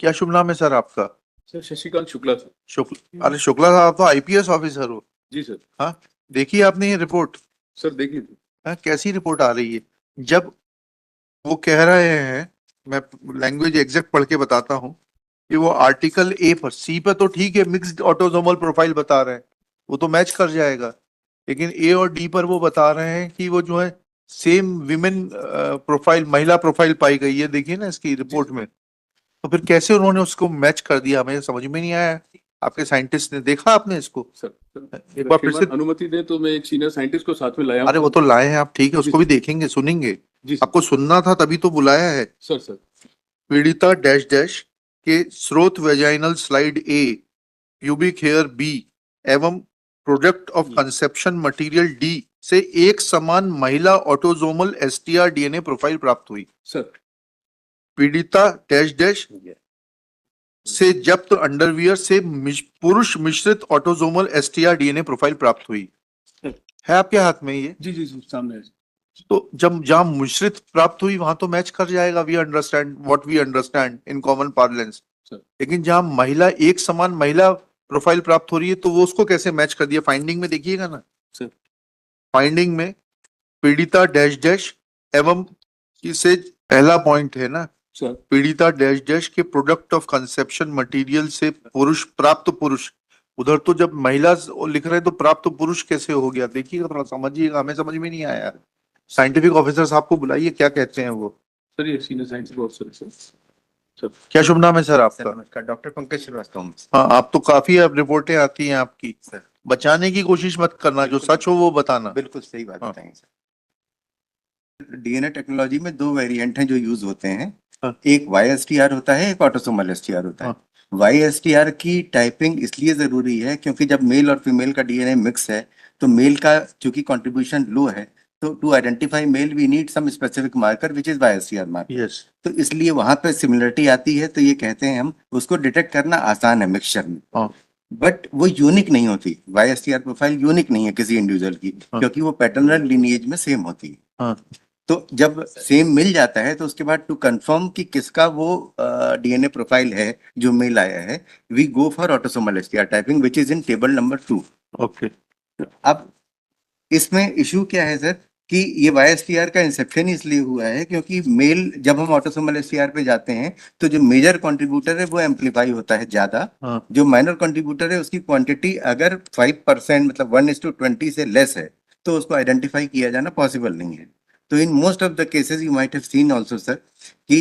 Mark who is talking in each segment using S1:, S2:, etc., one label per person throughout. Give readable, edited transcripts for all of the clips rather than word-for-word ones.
S1: क्या शुभ नाम है सर आपका?
S2: Sir Shashikant Shukla sir.
S1: शुक्ला? अरे शुक्ला साहब तो आईपीएस ऑफिसर हो।
S2: जी सर।
S1: हाँ, देखिए आपने ये रिपोर्ट?
S2: सर देखिए थी।
S1: हाँ, कैसी रिपोर्ट आ रही है? जब वो कह रहे हैं, मैं लैंग्वेज एग्जैक्ट पढ़ के बताता हूँ कि वो आर्टिकल ए पर, सी पे तो ठीक है, मिक्स्ड ऑटोसोमल प्रोफाइल बता रहे हैं, वो तो मैच कर जाएगा। लेकिन ए और डी पर वो बता रहे हैं कि वो जो है सेम विमेन प्रोफाइल, महिला प्रोफाइल पाई गई है। देखिए ना इसकी रिपोर्ट में, तो फिर कैसे उन्होंने उसको मैच कर दिया, हमें समझ में नहीं आया। आपके साइंटिस्ट ने देखा आपने इसको?
S2: सर
S1: एक बार फिर से।
S2: अनुमति दे तो मैं एक सीनियर साइंटिस्ट को साथ में लाया हूं।
S1: अरे वो तो लाए हैं आप, ठीक है, उसको भी देखेंगे, सुनेंगे।
S2: जी सर।
S1: आपको सुनना था तभी तो बुलाया है।
S2: सर सर
S1: पीड़िता डैश डैश के स्रोत vaginal slide A, pubic here B एवं product of conception material D से एक समान महिला ऑटोजोमल एसटीआर डीएनए प्रोफाइल प्राप्त हुई।
S2: सर
S1: पीड़िता डैश डैश से जब्त अंडरवियर से पुरुष मिश्रित ऑटोजोमल एसटीआर डीएनए प्रोफाइल प्राप्त हुई है आपके हाथ में ये।
S2: जी जी सामने है।
S1: तो जब जहां मिश्रित प्राप्त हुई वहां तो मैच कर जाएगा, we understand what we understand in common parlance. लेकिन जहां महिला, एक समान महिला प्रोफाइल प्राप्त हो रही है, तो वो उसको कैसे मैच कर दिया? फाइंडिंग में देखिएगा ना
S2: सर।
S1: फाइंडिंग में पीड़िता डैश डैश एवं इसे पहला पॉइंट है ना
S2: सर।
S1: पीड़िता डैश डैश के प्रोडक्ट ऑफ कंसेप्शन मटेरियल से पुरुष, प्राप्त पुरुष। उधर तो जब महिला लिख रहे हैं तो प्राप्त पुरुष कैसे हो गया? देखिएगा, थोड़ा समझिएगा, हमें समझ में नहीं आया। साइंटिफिक ऑफिसर साहब को बुलाइए, क्या कहते हैं वो।
S2: सर ये senior scientist officer sir. Sir
S1: क्या शुभ नाम है सर आपका?
S3: नमस्कार, डॉक्टर पंकज श्रीवास्तव।
S1: हाँ, आप तो काफी अब रिपोर्टें आती हैं आपकी
S3: सर,
S1: बचाने की कोशिश मत करना, जो सच हो वो बताना।
S3: बिल्कुल सही बात
S1: हाँ।
S3: बताएंगे सर। डीएनए टेक्नोलॉजी में दो वेरिएंट हैं जो यूज होते हैं।
S1: हाँ।
S3: एक YSTR होता है, एक ऑटोसोमल STR होता है। YSTR की टाइपिंग इसलिए जरूरी है क्योंकि जब मेल और फीमेल का डीएनए मिक्स है तो मेल का चूंकि कंट्रीब्यूशन लो है, तो to identify male we need some specific marker which is YSTR marker.
S1: Yes.
S3: तो इसलिए वहां पे सिमिलरिटी आती है, तो ये कहते हैं हम उसको डिटेक्ट करना आसान है मिक्सचर में।
S1: हाँ।
S3: बट वो यूनिक नहीं होती, YSTR प्रोफाइल यूनिक नहीं है किसी इंडिविजुअल की,
S1: हाँ।
S3: क्योंकि वो पैटर्नल लिनिएज में सेम होती है।
S1: हाँ।
S3: तो जब सेम मिल जाता है तो उसके बाद टू कंफर्म कि किसका वो डीएनए प्रोफाइल है जो मेल आया है, we go for autosomal STR typing which is in table number 2।
S1: Okay.
S3: अब इसमें इशू क्या है सर कि ये YSTR का इंसेप्शन इसलिए हुआ है क्योंकि मेल, जब हम ऑटोसोमल STR पे जाते हैं तो जो मेजर कंट्रीब्यूटर है वो एम्पलीफाई होता है ज्यादा।
S1: हाँ।
S3: जो माइनर कंट्रीब्यूटर है उसकी क्वांटिटी अगर 5% मतलब 1:20 से लेस है तो उसको आइडेंटिफाई किया जाना पॉसिबल नहीं है। तो in most of the cases you might have seen also sir कि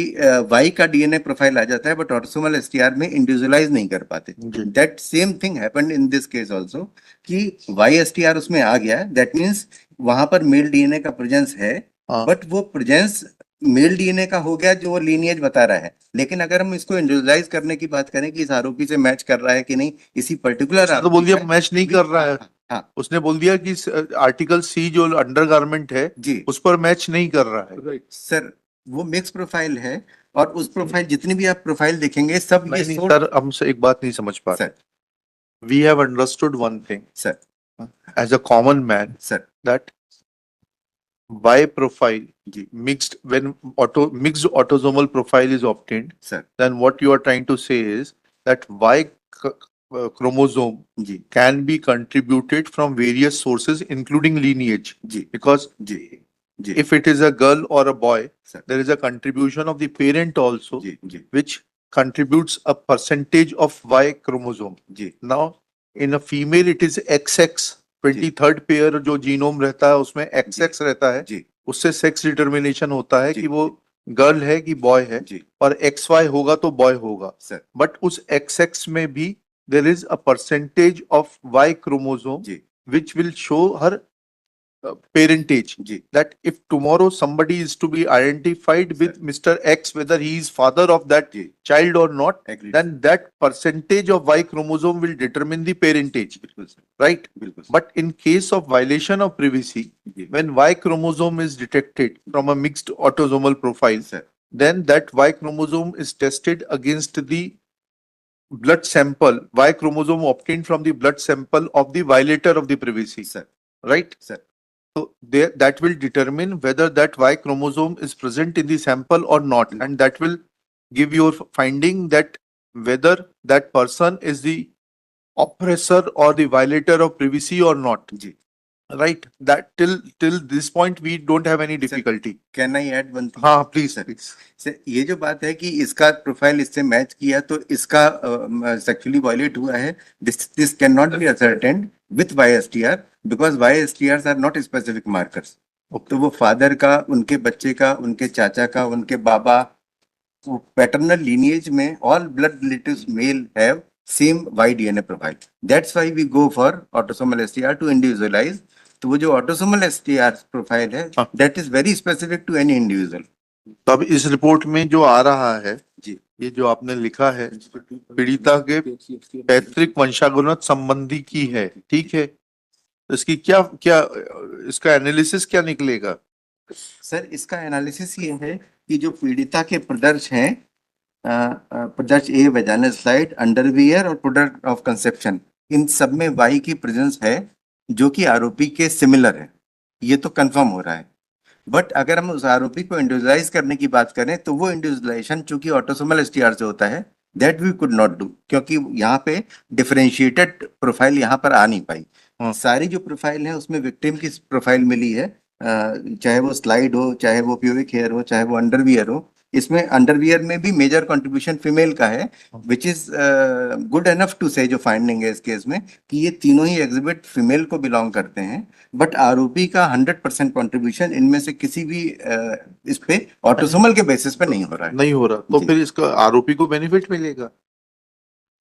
S3: Y का डीएनए प्रोफाइल आ जाता है बट ऑटोसोमल STR में इंडिविजुअलाइज नहीं कर पाते। That same thing happened in this case also कि YSTR उसमें आ गया, दैट मींस वहां पर मेल डीएनए का प्रेजेंस है,
S1: हाँ।
S3: बट वो प्रेजेंस मेल डीएनए का हो गया जो वो लीनिएज बता रहा है। लेकिन अगर हम इसको इंडिविजुअलाइज करने की बात करें कि इस आरोपी से मैच कर रहा है कि नहीं, इसी पर्टिकुलर
S1: तो बोल दिया मैच नहीं कर रहा है।
S3: हाँ
S1: उसने बोल दिया कि आर्टिकल सी जो अंडरगारमेंट है
S3: जी
S1: उस पर मैच नहीं कर रहा है।
S2: राइट
S3: सर, वो मिक्स प्रोफाइल है और उस प्रोफाइल जितनी भी आप प्रोफाइल देखेंगे सब ये
S1: नहीं सर, हमसे एक बात नहीं समझ पा रहे।
S3: Sir
S1: we have understood one thing
S3: sir
S1: as a common man,
S3: sir
S1: that Y profile
S3: जी
S1: mixed, when mixed autosomal profile is obtained,
S3: sir
S1: then what you are trying to say is that chromosome
S3: जी
S1: can be contributed from various sources including lineage,
S3: जी
S1: because
S3: जी जी
S1: if it is a girl or a boy,
S3: Sir.
S1: there is a contribution of the parent also
S3: जी जी
S1: which contributes a percentage of Y chromosome.
S3: जी
S1: Now in a female it is XX, 23rd pair जो genome रहता है उसमें XX रहता है,
S3: जी
S1: उससे सेक्स डिटर्मिनेशन होता है
S3: जी,
S1: कि वो गर्ल है कि बॉय है,
S3: जी
S1: और XY होगा तो बॉय होगा।
S3: सर
S1: बट उस XX में भी there is a percentage of Y chromosome
S3: जी
S1: which will show her parentage,
S3: जी
S1: that if tomorrow somebody is to be identified with Mr. X, whether he is father of that
S3: जी
S1: child or not,
S3: agree
S1: then that percentage of Y chromosome will determine the parentage,
S3: बिल्कुल sir
S1: right?
S3: बिल्कुल sir
S1: But in case of violation of privacy,
S3: जी
S1: when Y chromosome is detected from a mixed autosomal profile,
S3: sir
S1: then that Y chromosome is tested against the blood sample, Y chromosome obtained from the blood sample of the violator of the privacy,
S3: sir
S1: right?
S3: Sir
S1: So that will determine whether that Y chromosome is present in the sample or not, and that will give your finding that whether that person is the oppressor or the violator of privacy or not.
S3: जी.
S1: Right? That till this point we don't have any difficulty.
S3: Can I add one thing?
S1: हाँ, please,
S3: Sir.
S1: please.
S3: से ये जो बात है कि इसका profile इससे मैच किया तो इसका सेक्सुअली वायलेट हुआ है, this can not be ascertained with YSTR because YSTRs are not specific markers. तो वो फादर का, उनके बच्चे का, उनके चाचा का, उनके बाबा, पैटर्नल लीनिएज में all blood relatives male have same Y DNA profile. That's why we go for autosomal STR to individualize. तो वो जो ऑटोसोमल STR प्रोफाइल है
S1: हाँ.
S3: That is very specific to any individual.
S1: तो अब इस रिपोर्ट में जो आ रहा है
S3: जी.
S1: ये जो आपने लिखा है पीड़िता के पैतृक वंशानुगत संबंधी की है, ठीक है, तो इसकी क्या क्या इसका एनालिसिस क्या निकलेगा?
S3: सर इसका एनालिसिस ये है कि जो पीड़िता के प्रदर्श हैं, प्रदर्श ए वेजाइनल स्लाइड, अंडरवियर और प्रोडक्ट ऑफ कंसेप्शन, इन सब में Y की प्रेजेंस है जो कि आरोपी के सिमिलर है. ये तो कंफर्म हो रहा है. बट अगर हम उस आरोपी को इंडिविजुअलाइज करने की बात करें तो वो इंडिविजुअलाइजेशन चूंकि ऑटोसोमल STR से होता है, that we could not do, क्योंकि यहाँ पे डिफरेंशिएटेड प्रोफाइल यहाँ पर आ नहीं पाई.
S1: हाँ.
S3: सारी जो प्रोफाइल है उसमें विक्टिम की प्रोफाइल मिली है, चाहे वो स्लाइड हो, चाहे वो प्यूबिक हेयर हो, चाहे वो अंडरवियर हो. इसमें अंडरवियर में भी मेजर कंट्रीब्यूशन फीमेल का है, which is good enough to say, जो फाइंडिंग है इस केस में, कि ये तीनों ही एग्जिबिट फीमेल को बिलोंग करते हैं. बट आरोपी का 100% कंट्रीब्यूशन इनमें से किसी भी इस पे ऑटोसोमल के बेसिस पे नहीं हो रहा है.
S1: नहीं हो रहा, तो
S3: जी.
S1: फिर इसका आरोपी को बेनिफिट मिलेगा?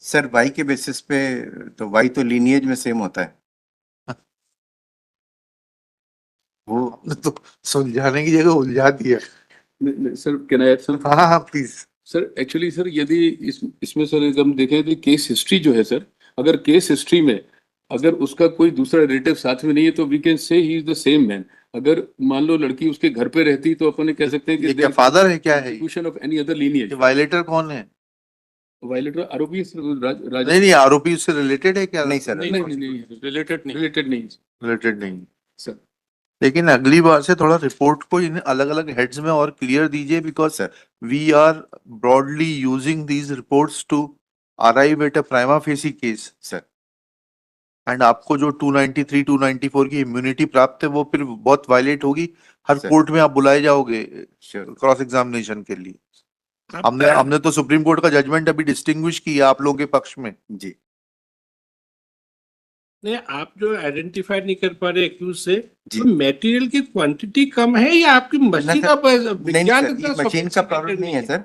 S3: सर Y के बेसिस पे तो Y तो लीनिएज में सेम होता है. वो
S1: आपने तो सुलझाने की जगह उलझा दिया.
S2: Sir can I add sir?
S1: हाँ हाँ प्लीज.
S2: सर एक्चुअली सर यदि इसमें सर अगर हम देखें तो केस हिस्ट्री जो है सर, अगर केस हिस्ट्री में अगर उसका कोई दूसरा रिलेटिव साथ में नहीं है तो वी कैन से ही इज द सेम मैन. अगर मान लो लड़की उसके घर पे रहती तो अपन कह सकते हैं
S1: ये
S2: कि
S1: क्या फादर है, क्या है ये?
S2: Contribution of any other lineage.
S1: Violator कौन है?
S2: वायलेटर आरोपी
S1: नहीं नहीं, आरोपी उससे रिलेटेड है क्या?
S3: नहीं सर.
S2: नहीं रिलेटेड नहीं
S1: रिलेटेड नहीं
S2: सर.
S1: लेकिन अगली बार से थोड़ा रिपोर्ट को इन अलग अलग हेड्स में और क्लियर दीजिए, because
S3: sir
S1: we are broadly using these reports to arrive at a prima facie case.
S3: Sir
S1: and आपको जो 293 294 की इम्यूनिटी प्राप्त है वो फिर बहुत वायलेट होगी. हर
S3: सर.
S1: कोर्ट में आप बुलाए जाओगे
S3: श्योर.
S1: क्रॉस एग्जामिनेशन के लिए. हमने तो सुप्रीम कोर्ट का जजमेंट अभी डिस्टिंग्विश किया आप लोगों के पक्ष में.
S3: जी.
S4: नहीं, आप जो आइडेंटिफाई नहीं कर पा रहे एक्यूज से,
S3: जी.
S4: तो मटेरियल की क्वांटिटी कम है या आपकी मशीन
S3: सर,
S4: का
S3: नहीं
S4: विज्ञान
S3: सर,
S4: इतना
S3: ये मशीन का प्रॉब्लम
S4: sophisticated
S3: नहीं है सर.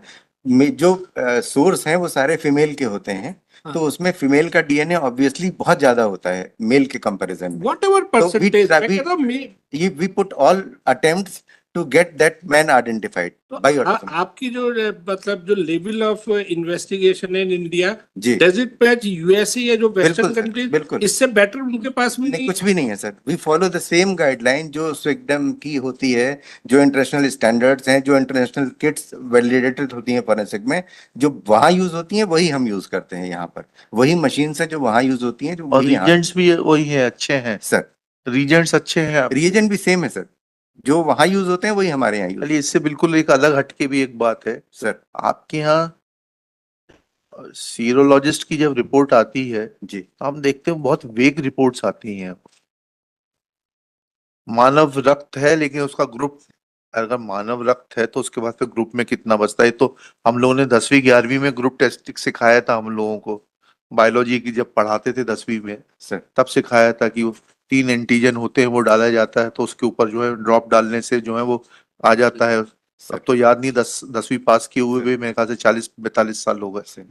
S3: जो सोर्स हैं वो सारे फीमेल के होते हैं,
S4: हाँ.
S3: तो उसमें फीमेल का DNA ऑब्वियसली बहुत ज्यादा होता है मेल के कंपैरिजन में.
S4: Whatever percentage, मैं कह रहा हूँ
S3: ये we put all attempts to get that man identified by autosome.
S4: आपकी जो मतलब जो लेवल ऑफ इन्वेस्टिगेशन है इन इंडिया,
S3: जी.
S4: डज इट मैच USA या जो वेस्टर्न
S3: बिल्कुल सर,
S4: कंट्रीज?
S3: बिल्कुल.
S4: इससे बेटर उनके पास में
S3: नहीं,
S4: नहीं
S3: कुछ भी नहीं है sir. We follow the same guideline जो स्विगडम की होती है, जो इंटरनेशनल स्टैंडर्ड्स हैं, जो इंटरनेशनल किट्स वैलिडेटेड होती हैं फॉरेंसिक में, जो वहाँ यूज होती हैं वही हम यूज करते हैं यहाँ पर. वही मशीन से जो वहाँ यूज होती हैं, जो
S1: और
S3: वही यहाँ.
S1: रीजेंट्स भी वही है, अच्छे हैं
S3: सर
S1: रीजेंट्स, अच्छे हैं.
S3: रिएजेंट भी सेम है सर, जो वहाँ यूज होते हैं वही हमारे यहाँ यूज.
S1: चलिए, इससे बिल्कुल एक अलग हटके भी एक बात है.
S3: सर
S1: आपके यहाँ सीरोलॉजिस्ट की जब रिपोर्ट आती है
S3: जी.
S1: तो हम देखते हैं बहुत वेग रिपोर्ट्स आती हैं. मानव रक्त है लेकिन उसका ग्रुप, अगर मानव रक्त है तो उसके बाद फिर ग्रुप में कितना बचता है. तो हम लोगों ने 10वीं 11वीं में ग्रुप टेस्टिंग सिखाया था हम लोगों को, बायोलॉजी की जब पढ़ाते थे 10वीं में,
S3: सर
S1: तब सिखाया था कि वो 3 एंटीजन होते हैं, वो डाला जाता है तो उसके ऊपर जो है ड्रॉप डालने से जो है वो आ जाता है. अब तो याद नहीं, 10वीं पास किए हुए भी मेरे ख्याल से 40-42 साल हो गए.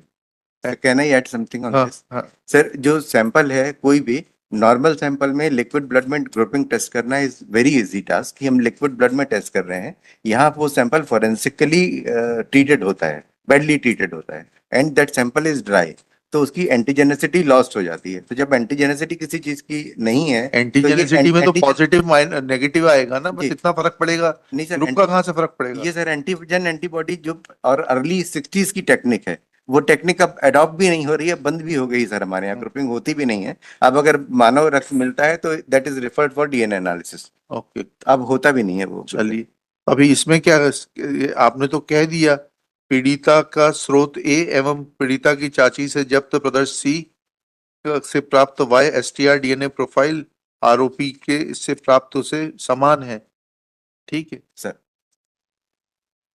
S3: Can I add something on
S1: हाँ
S3: दिस?
S1: हाँ.
S3: सर जो सैंपल है, कोई भी नॉर्मल सैंपल में लिक्विड ब्लड में ग्रुपिंग टेस्ट करना इज वेरी इजी टास्क, कि हम लिक्विड ब्लड में टेस्ट कर रहे हैं. यहाँ वो सैंपल फॉरेंसिकली ट्रीटेड होता है, बैडली ट्रीटेड होता है, and that sample is dry, तो उसकी एंटीजेनेसिटी लॉस्ट हो जाती है. तो जब एंटीजेनेसिटी किसी चीज की नहीं है,
S1: एंटीजेनिसिटी में तो पॉजिटिव नेगेटिव आएगा ना, बस
S3: जी.
S1: इतना फर्क पड़ेगा.
S3: नहीं सर,
S1: ग्रुप का कहाँ से फर्क पड़ेगा?
S3: ये सर एंटीजन एंटीबॉडी जो और अर्ली 60s की टेक्निक है, वो टेक्निक अब अडॉप्ट भी नहीं हो रही है, बंद भी हो गई सर. हमारे यहाँ ग्रुपिंग होती भी नहीं है. अब अगर मानव रक्त मिलता है तो that is referred for DNA analysis.
S1: Okay,
S3: अब होता भी नहीं है वो.
S1: चलिए. अभी इसमें क्या, आपने तो कह दिया पीड़िता का स्रोत ए एवं पीड़िता की चाची से जब्त प्रदर्श सी से प्राप्त वाई एसटीआर डीएनए प्रोफाइल आरोपी के इससे प्राप्त से समान है। ठीक है
S3: सर।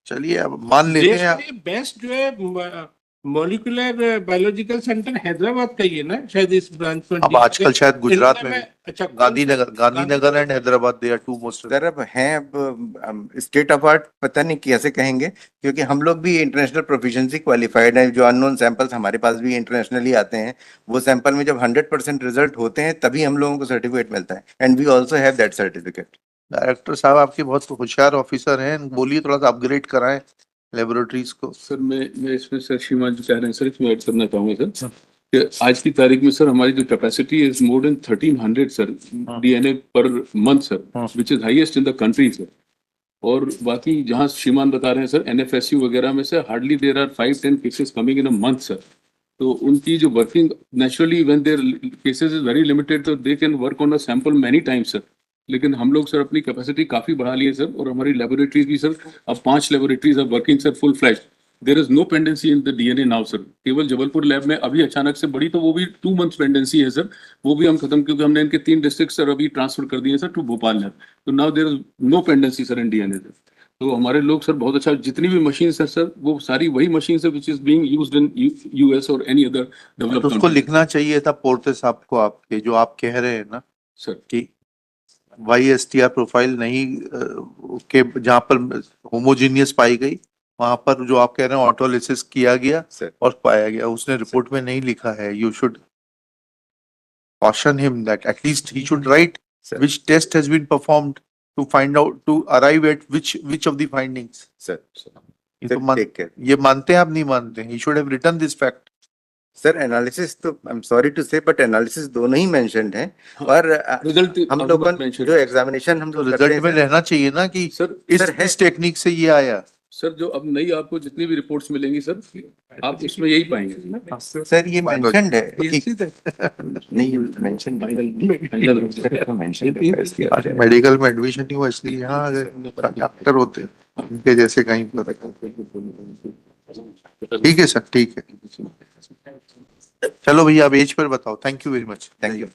S1: चलिए अब मान लेते हैं।
S4: देश में बेस्ट जो है मॉलिक्यूलर बायोलॉजिकल सेंटर हैदराबाद का ही है ना, शायद इस ब्रांच में।
S1: अब आजकल शायद गुजरात
S4: इंडिया
S1: में भी।
S4: अच्छा,
S1: Gandhinagar and Hyderabad they are two most.
S3: Sir अब हैं, अब स्टेट ऑफ आर्ट पता नहीं कैसे कहेंगे, क्योंकि हम लोग भी इंटरनेशनल प्रोफिशिएंसी क्वालिफाइड हैं। जो अननोन सैंपल्स हमारे पास भी इंटरनेशनली आते हैं, वो सैंपल में जब 100% रिजल्ट होते हैं तभी हम लोगों को सर्टिफिकेट मिलता है, and we also have that certificate.
S1: Director साहब आपके बहुत होशियार ऑफिसर हैं, बोलिए थोड़ा सा अपग्रेड कराएं लेबोरेटरीज को।
S2: सर मैं इसमें सर श्रीमान जो कह रहे हैं सर, इसमें ऐड करना चाहूंगा सर कि आज की तारीख में सर हमारी जो capacity is more than 1300 sir DNA per month sir, which is highest in the country sir. और बाकी जहां श्रीमान बता रहे हैं सर एनएफएसयू वगैरह में से hardly there are 5-10 cases coming in a month sir. तो उनकी जो working naturally when there cases is very limited तो they can work on a sample many times sir. लेकिन हम लोग सर अपनी कैपेसिटी काफी बढ़ा ली है सर, और हमारी लेबोरेटरीज भी सर अब 5 laboratories are working sir full flash. There is no pendency in the DNA now sir. केवल जबलपुर लैब में अभी अचानक से बढ़ी, तो वो भी 2 मंथ पेंडेंसी है सर, वो भी हम खत्म, क्योंकि हमने इनके 3 डिस्ट्रिक्ट सर अभी ट्रांसफर कर दिए सर टू भोपाल लैब। तो now there is no pendency sir in DNA sir. तो हमारे लोग सर बहुत अच्छा, जितनी भी मशीन है सर वो सारी वही मशीन है which is being used in US और एनी अदर
S1: तो
S2: डेवलप्ड
S1: उसको लिखना चाहिए था पोर्ते साहब को आपके, जो आप कह रहे हैं ना
S2: सर।
S1: कि वाई एसटीआर प्रोफाइल नहीं के जहाँ पर होमोजीनियस पाई गई, वहां पर जो आप कह रहे हैं ऑटोलिसिस किया गया
S3: सर
S1: और पाया गया, उसने रिपोर्ट में नहीं लिखा है। You should caution him that at least he should write
S3: Sir.
S1: which test has been performed to find out, to arrive at which of the findings.
S3: Sir
S1: ये तो
S3: टेक केयर।
S1: ये मानते हैं आप, नहीं मानते हैं? He should have written this fact.
S3: Sir analysis तो आई एम सॉरी टू से, बट एनालिसिस दोनों ही मेंशन्ड हैं। और
S2: रिजल्ट
S3: हम लोगों जो एग्जामिनेशन हम
S1: तो
S3: लोग करते
S1: रिजल्ट में
S3: हैं
S1: रहना चाहिए ना कि
S2: सर
S1: इस टेक्निक से ये आया।
S2: सर जो अब नई आपको जितनी भी रिपोर्ट्स मिलेंगी सर, आप उसमें यही पाएंगे
S3: सर ये मेंशन्ड है नहीं, मेंशन्ड
S1: मेडिकल में एडमिशन नहीं हुआ इसलिए यहाँ डॉक्टर होते हैं उनके जैसे कहीं पर। ठीक है सर, ठीक है। चलो भैया अब एज पर बताओ। Thank you very much.
S3: Thank you.